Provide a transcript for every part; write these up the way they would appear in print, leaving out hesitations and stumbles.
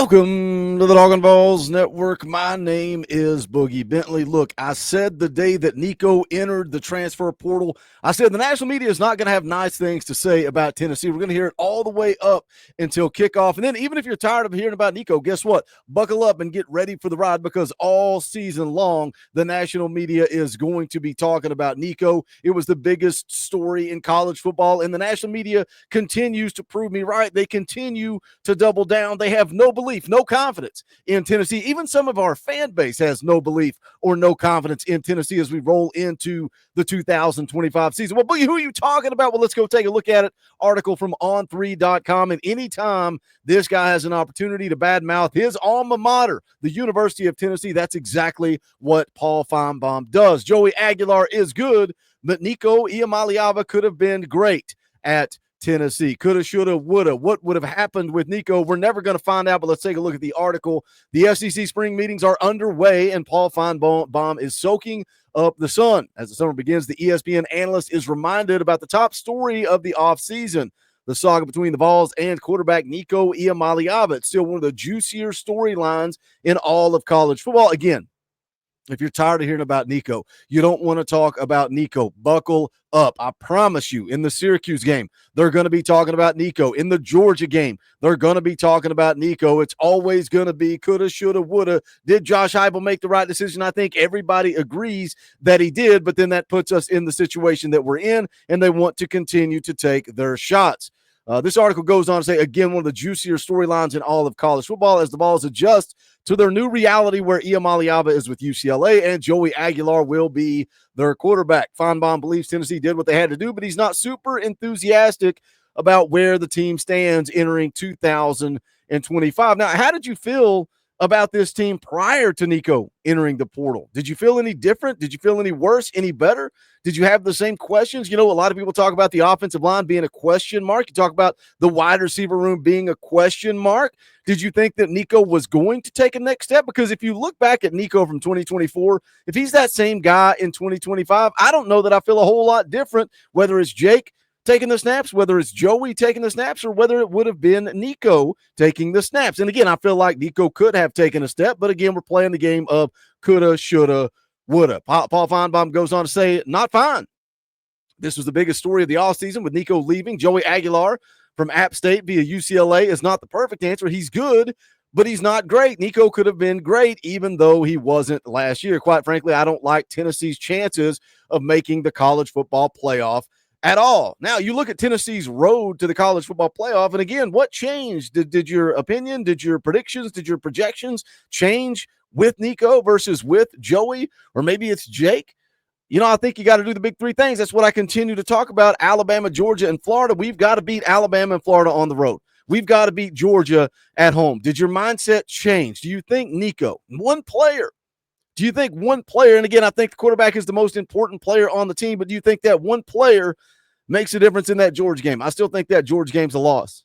Welcome to the Talkin VAWLS Network. My name is Boogie Bentley. Look, I said the day that Nico entered the transfer portal, I said the national media is not going to have nice things to say about Tennessee. We're going to hear it all the way up until kickoff. And then even if you're tired of hearing about Nico, guess what? Buckle up and get ready for the ride, because all season long, the national media is going to be talking about Nico. It was the biggest story in college football, and the national media continues to prove me right. They continue to double down. They have no belief, no confidence in Tennessee. Even some of our fan base has no belief or no confidence in Tennessee as we roll into the 2025 season. Well, Boogie, who are you talking about? Well, let's go take a look at it. Article from on3.com. And anytime this guy has an opportunity to badmouth his alma mater, the University of Tennessee, that's exactly what Paul Finebaum does. Joey Aguilar is good, but Nico Iamaleava could have been great at Tennessee. Coulda, shoulda, woulda. What would have happened with Nico? We're never going to find out, but let's take a look at the article. The SEC spring meetings are underway, and Paul Finebaum is soaking up the sun. As the summer begins, the ESPN analyst is reminded about the top story of the offseason, the saga between the Vols and quarterback Nico Iamaleava. It's still one of the juicier storylines in all of college football. Again, if you're tired of hearing about Nico, you don't want to talk about Nico, buckle up. I promise you, in the Syracuse game, they're going to be talking about Nico. In the Georgia game, they're going to be talking about Nico. It's always going to be coulda, shoulda, woulda. Did Josh Heupel make the right decision? I think everybody agrees that he did, but then that puts us in the situation that we're in, and they want to continue to take their shots. This article goes on to say, again, one of the juicier storylines in all of college football as the Vols adjust to their new reality where Iamaleava is with UCLA and Joey Aguilar will be their quarterback. Finebaum believes Tennessee did what they had to do, but he's not super enthusiastic about where the team stands entering 2025. Now, how did you feel about this team prior to Nico entering the portal? Did you feel any different? Did you feel any worse, any better? Did you have the same questions? You know, a lot of people talk about the offensive line being a question mark. You talk about the wide receiver room being a question mark. Did you think that Nico was going to take a next step? Because if you look back at Nico from 2024, if he's that same guy in 2025, I don't know that I feel a whole lot different, whether it's Jake taking the snaps, whether it's Joey taking the snaps, or whether it would have been Nico taking the snaps. And again, I feel like Nico could have taken a step, but again, we're playing the game of coulda, shoulda, woulda. Paul Finebaum goes on to say, not fine. This was the biggest story of the offseason with Nico leaving. Joey Aguilar from App State via UCLA is not the perfect answer. He's good, but he's not great. Nico could have been great, even though he wasn't last year. Quite frankly, I don't like Tennessee's chances of making the college football playoff at all. Now, you look at Tennessee's road to the college football playoff, and again, what changed? Did your opinion, did your predictions, did your projections change with Nico versus with Joey? Or maybe it's Jake? You know, I think you got to do the big three things. That's what I continue to talk about. Alabama, Georgia, and Florida. We've got to beat Alabama and Florida on the road. We've got to beat Georgia at home. Did your mindset change? Do you think Nico, one player, and again, I think the quarterback is the most important player on the team, but do you think that one player makes a difference in that Georgia game? I still think that Georgia game's a loss.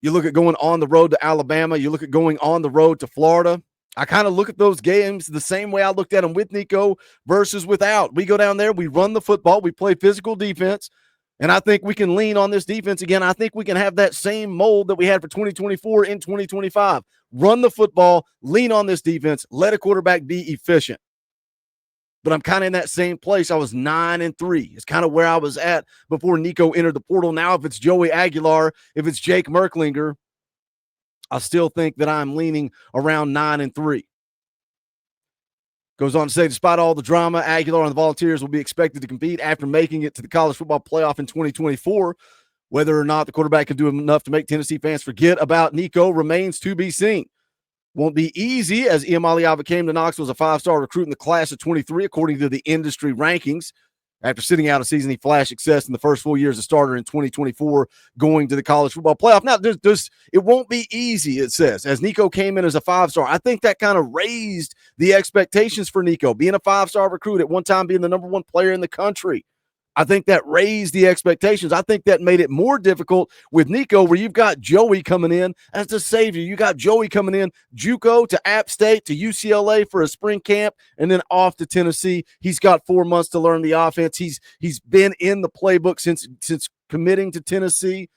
You look at going on the road to Alabama. You look at going on the road to Florida. I kind of look at those games the same way I looked at them with Nico versus without. We go down there, we run the football, we play physical defense, and I think we can lean on this defense again. I think we can have that same mold that we had for 2024 in 2025. Run the football, lean on this defense, let a quarterback be efficient. But I'm kind of in that same place. I was 9-3. It's kind of where I was at before Nico entered the portal. Now, if it's Joey Aguilar, if it's Jake Merklinger, I still think that I'm leaning around 9-3. Goes on to say, despite all the drama, Aguilar and the Volunteers will be expected to compete after making it to the college football playoff in 2024. Whether or not the quarterback can do enough to make Tennessee fans forget about Nico remains to be seen. Won't be easy, as Iamaleava came to Knoxville as a five-star recruit in the class of 23, according to the industry rankings. After sitting out a season, he flashed success in the first 4 years as a starter in 2024, going to the college football playoff. Now, it won't be easy, it says, as Nico came in as a five-star. I think that kind of raised the expectations for Nico, being a five-star recruit, at one time being the number one player in the country. I think that raised the expectations. I think that made it more difficult with Nico, where you've got Joey coming in as the savior. You got Joey coming in, JUCO to App State to UCLA for a spring camp, and then off to Tennessee. He's got 4 months to learn the offense. He's been in the playbook since committing to Tennessee.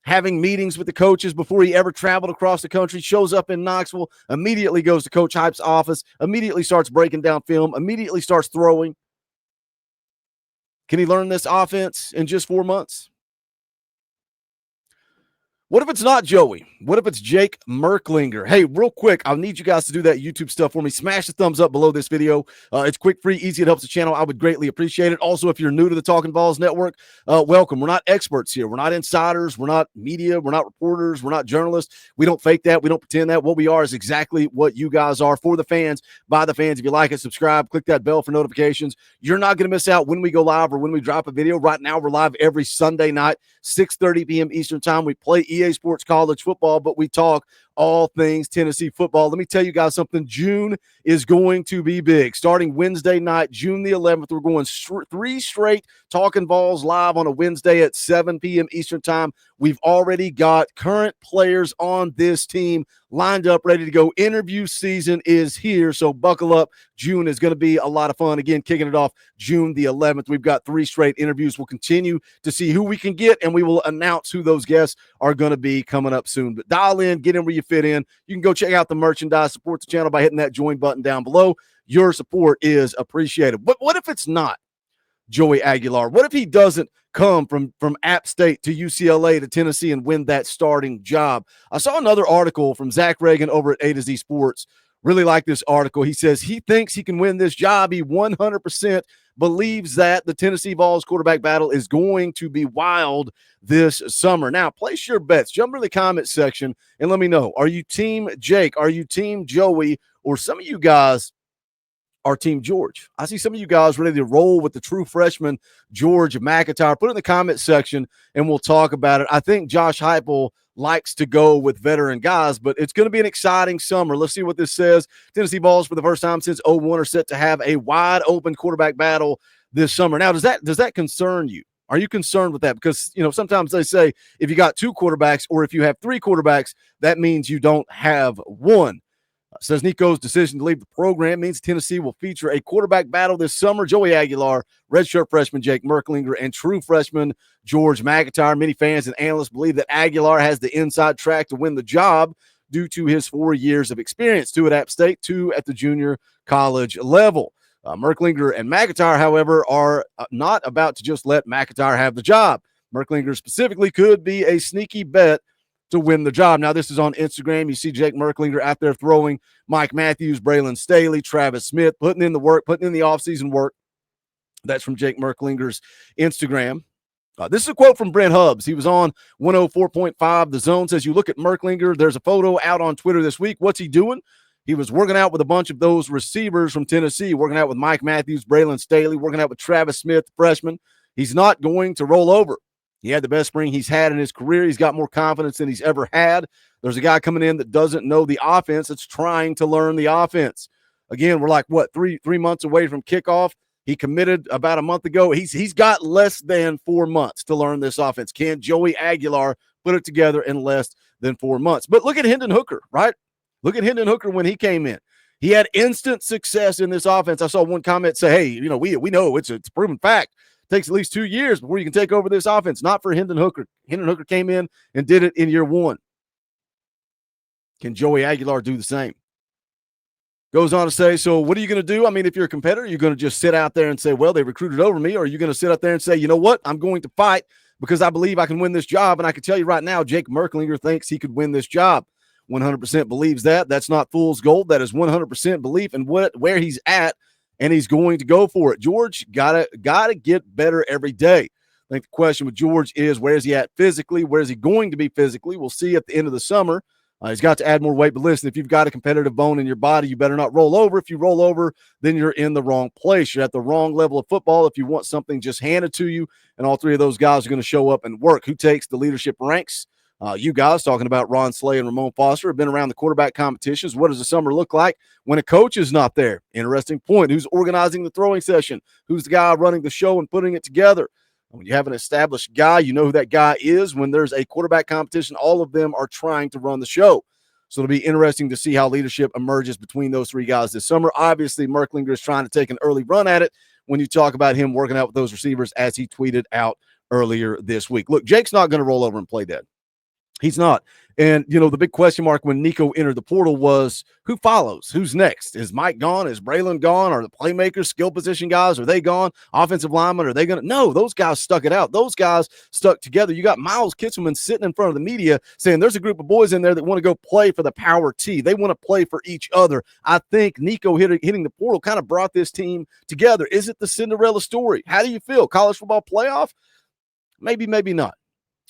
having meetings with the coaches before he ever traveled across the country, shows up in Knoxville, immediately goes to Coach Hype's office, immediately starts breaking down film, immediately starts throwing. Can he learn this offense in just 4 months? What if it's not Joey? What if it's Jake Merklinger? Hey, real quick, I'll need you guys to do that YouTube stuff for me. Smash the thumbs up below this video. It's quick, free, easy. It helps the channel. I would greatly appreciate it. Also, if you're new to the Talkin VAWLS network, welcome. We're not experts here. We're not insiders. We're not media. We're not reporters. We're not journalists. We don't fake that. We don't pretend that. What we are is exactly what you guys are, for the fans, by the fans. If you like it, subscribe, click that bell for notifications. You're not going to miss out when we go live or when we drop a video. Right now, we're live every Sunday night, 6:30 p.m. Eastern time. We play EA Sports College football, but we talk all things Tennessee football. Let me tell you guys something. June is going to be big. Starting Wednesday night, June the 11th, we're going 3 straight Talkin VAWLS live on a Wednesday at 7 p.m. Eastern time. We've already got current players on this team lined up, ready to go. Interview season is here, so buckle up. June is going to be a lot of fun. Again, kicking it off June the 11th. We've got 3 straight interviews. We'll continue to see who we can get, and we will announce who those guests are going to be coming up soon. But dial in, get in where you fit in. You can go check out the merchandise, support the channel by hitting that join button down below. Your support is appreciated. But what if it's not Joey Aguilar? What if he doesn't come from App State to UCLA to Tennessee and win that starting job? I saw another article from Zach Reagan over at A to Z Sports. Really like this article. He says he thinks he can win this job. He 100% believes that the Tennessee Vols quarterback battle is going to be wild this summer. Now, place your bets. Jump into the comment section and let me know. Are you team Jake? Are you team Joey? Or some of you guys are team George? I see some of you guys ready to roll with the true freshman, George McIntyre. Put it in the comment section and we'll talk about it. I think Josh Heupel likes to go with veteran guys, but it's going to be an exciting summer. Let's see what this says. Tennessee Vols, for the first time since 01, are set to have a wide open quarterback battle this summer. Now, does that concern you? Are you concerned with that? Because, sometimes they say if you got 2 quarterbacks or if you have 3 quarterbacks, that means you don't have one. Says Nico's decision to leave the program means Tennessee will feature a quarterback battle this summer. Joey Aguilar, redshirt freshman Jake Merklinger, and true freshman George McIntyre. Many fans and analysts believe that Aguilar has the inside track to win the job due to his 4 years of experience, 2 at App State, 2 at the junior college level. Merklinger and McIntyre, however, are not about to just let McIntyre have the job. Merklinger specifically could be a sneaky bet to win the job. Now, this is on Instagram. You see Jake Merklinger out there throwing Mike Matthews, Braylon Staley, Travis Smith, putting in the work, putting in the offseason work. That's from Jake Merklinger's Instagram. This is a quote from Brent Hubbs. He was on 104.5. The Zone says, you look at Merklinger, there's a photo out on Twitter this week. What's he doing? He was working out with a bunch of those receivers from Tennessee, working out with Mike Matthews, Braylon Staley, working out with Travis Smith, freshman. He's not going to roll over. He had the best spring he's had in his career. He's got more confidence than he's ever had. There's a guy coming in that doesn't know the offense, that's trying to learn the offense. Again, we're like, three months away from kickoff. He committed about a month ago. He's got less than 4 months to learn this offense. Can Joey Aguilar put it together in less than 4 months? But look at Hendon Hooker, right? Look at Hendon Hooker when he came in. He had instant success in this offense. I saw one comment say, hey, we know it's a proven fact. It takes at least 2 years before you can take over this offense. Not for Hendon Hooker. Hendon Hooker came in and did it in year 1. Can Joey Aguilar do the same? Goes on to say, so what are you going to do? I mean, if you're a competitor, you're going to just sit out there and say, well, they recruited over me, or are you going to sit out there and say, you know what, I'm going to fight because I believe I can win this job. And I can tell you right now, Jake Merklinger thinks he could win this job. 100% believes that. That's not fool's gold. That is 100% belief in where he's at, and he's going to go for it. George gotta get better every day. I think the question with George is, where is he at physically? Where is he going to be physically? We'll see at the end of the summer. He's got to add more weight, but listen, if you've got a competitive bone in your body, you better not roll over. If you roll over, then you're in the wrong place. You're at the wrong level of football if you want something just handed to you, and all 3 of those guys are going to show up and work. Who takes the leadership ranks? You guys, talking about Ron Slay and Ramon Foster, have been around the quarterback competitions. What does the summer look like when a coach is not there? Interesting point. Who's organizing the throwing session? Who's the guy running the show and putting it together? When you have an established guy, you know who that guy is. When there's a quarterback competition, all of them are trying to run the show. So it'll be interesting to see how leadership emerges between those 3 guys this summer. Obviously, Merklinger is trying to take an early run at it when you talk about him working out with those receivers, as he tweeted out earlier this week. Look, Jake's not going to roll over and play dead. He's not. And, the big question mark when Nico entered the portal was who follows? Who's next? Is Mike gone? Is Braylon gone? Are the playmakers, skill position guys, are they gone? Offensive linemen, are they going to? No, those guys stuck it out. Those guys stuck together. You got Miles Kitselman sitting in front of the media saying there's a group of boys in there that want to go play for the Power T. They want to play for each other. I think Nico hitting the portal kind of brought this team together. Is it the Cinderella story? How do you feel? College football playoff? Maybe, maybe not.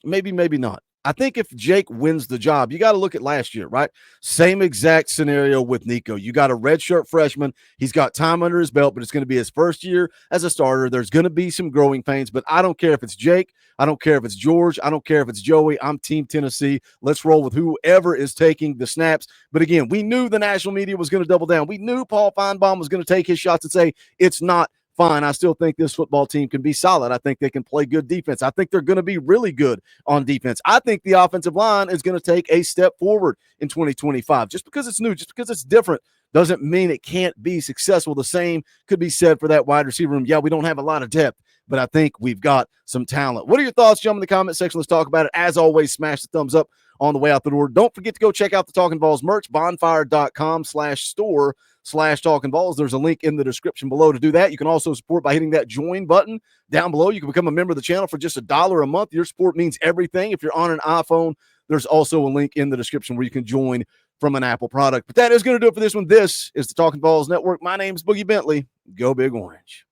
Maybe not. I think if Jake wins the job, you got to look at last year, right? Same exact scenario with Nico. You got a redshirt freshman. He's got time under his belt, but it's going to be his first year as a starter. There's going to be some growing pains, but I don't care if it's Jake. I don't care if it's George. I don't care if it's Joey. I'm Team Tennessee. Let's roll with whoever is taking the snaps. But again, we knew the national media was going to double down. We knew Paul Finebaum was going to take his shots and say, it's not fine. I still think this football team can be solid. I think they can play good defense. I think they're going to be really good on defense. I think the offensive line is going to take a step forward in 2025. Just because it's new, just because it's different, doesn't mean it can't be successful. The same could be said for that wide receiver room. Yeah, we don't have a lot of depth, but I think we've got some talent. What are your thoughts? Jump in the comment section. Let's talk about it. As always, smash the thumbs up on the way out the door. Don't forget to go check out the Talkin VAWLS merch, bonfire.com/store/Talkin VAWLS. There's a link in the description below to do that. You can also support by hitting that join button down below. You can become a member of the channel for just $1 a month. Your support means everything. If you're on an iPhone, there's also a link in the description where you can join from an Apple product. But that is going to do it for this one. This is the Talkin VAWLS Network. My name is Boogie Bentley. Go Big Orange.